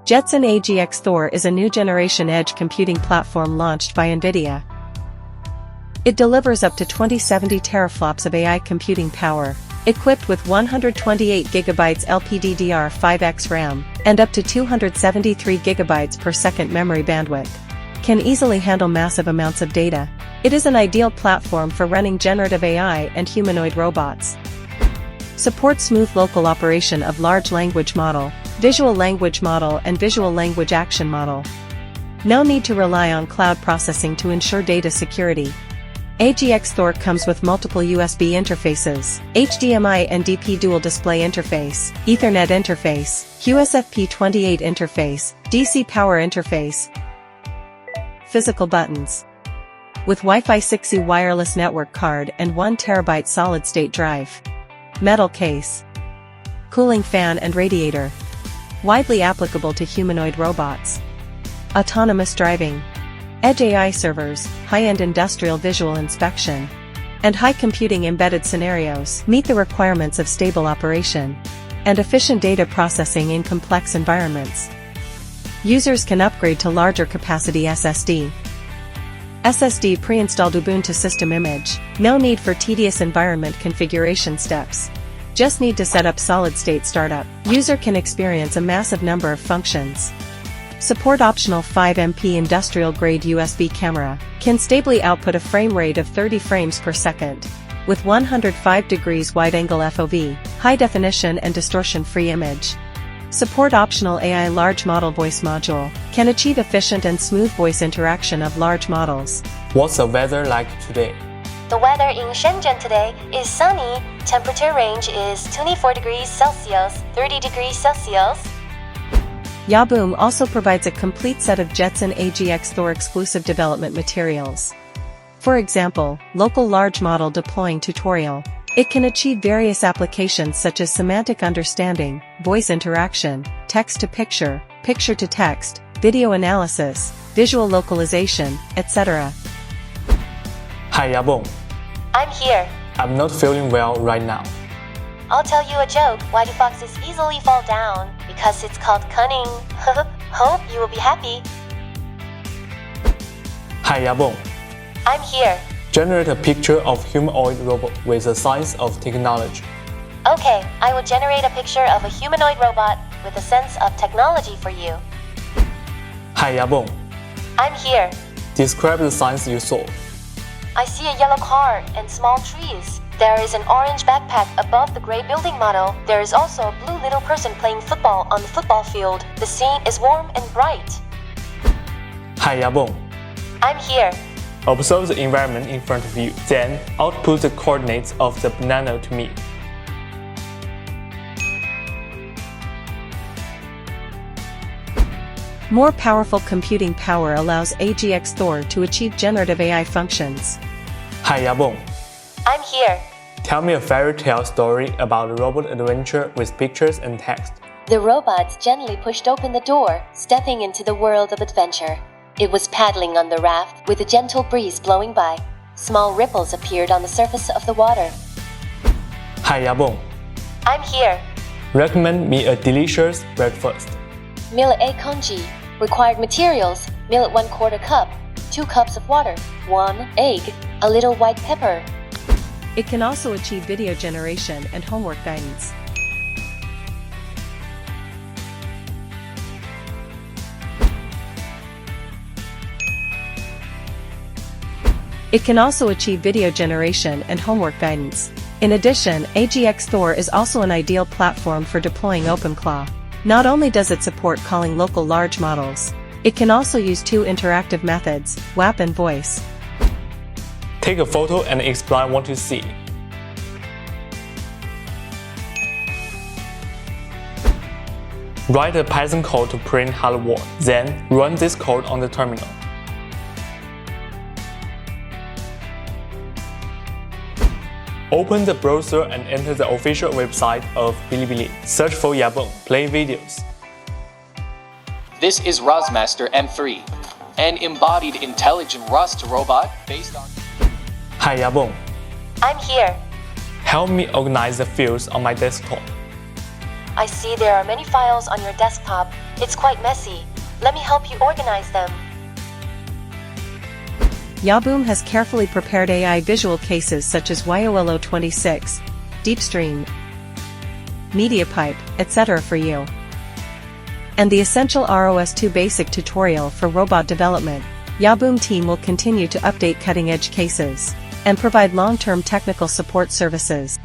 Jetson AGX Thor is a new generation edge computing platform launched by NVIDIA. It delivers up to 2070 teraflops of AI computing power, equipped with 128GB LPDDR5X RAM, and up to 273GB per second memory bandwidth. Can easily handle massive amounts of data. It is an ideal platform for running generative AI and humanoid robots. Supports smooth local operation of large language model, visual language model and visual language action model. No need to rely on cloud processing to ensure data security. AGX Thor comes with multiple USB interfaces, HDMI+DP dual display interface, Ethernet interface, QSFP28 interface, DC power interface, physical buttons. With Wi-Fi 6E wireless network card and 1TB solid-state drive. Metal case. Cooling fan and radiator. Widely applicable to humanoid robots. Autonomous driving. Edge AI servers, high-end industrial visual inspection, and high computing embedded scenarios meet the requirements of stable operation and efficient data processing in complex environments. Users can upgrade to larger capacity SSD. SSD pre-installed Ubuntu system image. No need for tedious environment configuration steps. Just need to set up solid-state startup. User can experience a massive number of functions. Support optional 5MP industrial-grade USB camera. Can stably output a frame rate of 30 frames per second. With 105 degrees wide-angle FOV, high-definition and distortion-free image. Support optional AI large model voice module. Can achieve efficient and smooth voice interaction of large models. What's the weather like today? The weather in Shenzhen today is sunny. Temperature range is 24 degrees Celsius, 30 degrees Celsius. Yahboom also provides a complete set of Jetson AGX Thor exclusive development materials. For example, local large model deploying tutorial. It can achieve various applications such as semantic understanding, voice interaction, text-to-picture, picture-to-text, video analysis, visual localization, etc. Hi Yahboom. I'm here. I'm not feeling well right now. I'll tell you a joke why do foxes easily fall down? Because it's called cunning. Hope you will be happy. Hi Yahboom. I'm here. Generate a picture of humanoid robot with the science of technology. Okay, I will generate a picture of a humanoid robot with a sense of technology for you. Hi Yahboom. I'm here. Describe the science you saw. I see a yellow car and small trees. There is an orange backpack above the gray building model. There is also a blue little person playing football on the football field. The scene is warm and bright. Hi Yahboom. I'm here. Observe the environment in front of you, then output the coordinates of the banana to me. More powerful computing power allows AGX Thor to achieve generative AI functions. Hi Yahboom. I'm here. Tell me a fairy tale story about a robot adventure with pictures and text. The robots gently pushed open the door, stepping into the world of adventure. It was paddling on the raft with a gentle breeze blowing by. Small ripples appeared on the surface of the water. Hi Yahboom. I'm here. Recommend me a delicious breakfast. Millet egg congee. Required materials: millet 1/4 cup, 2 cups of water, 1 egg, a little white pepper. It can also achieve video generation and homework guidance. It can also achieve video generation and homework guidance. In addition, AGX Thor is also an ideal platform for deploying OpenClaw. Not only does it support calling local large models, it can also use two interactive methods, WAP and voice. Take a photo and explain what you see. Write a Python code to print hello world, then run this code on the terminal. Open the browser and enter the official website of Bilibili. Search for Yahboom, play videos. This is Rosmaster M3, an embodied intelligent Rust robot based on... Hi Yahboom. I'm here. Help me organize the fields on my desktop. I see there are many files on your desktop. It's quite messy. Let me help you organize them. Yahboom has carefully prepared AI visual cases such as YOLO26, DeepStream, MediaPipe, etc. for you. And the essential ROS2 basic tutorial for robot development. Yahboom team will continue to update cutting-edge cases and provide long-term technical support services.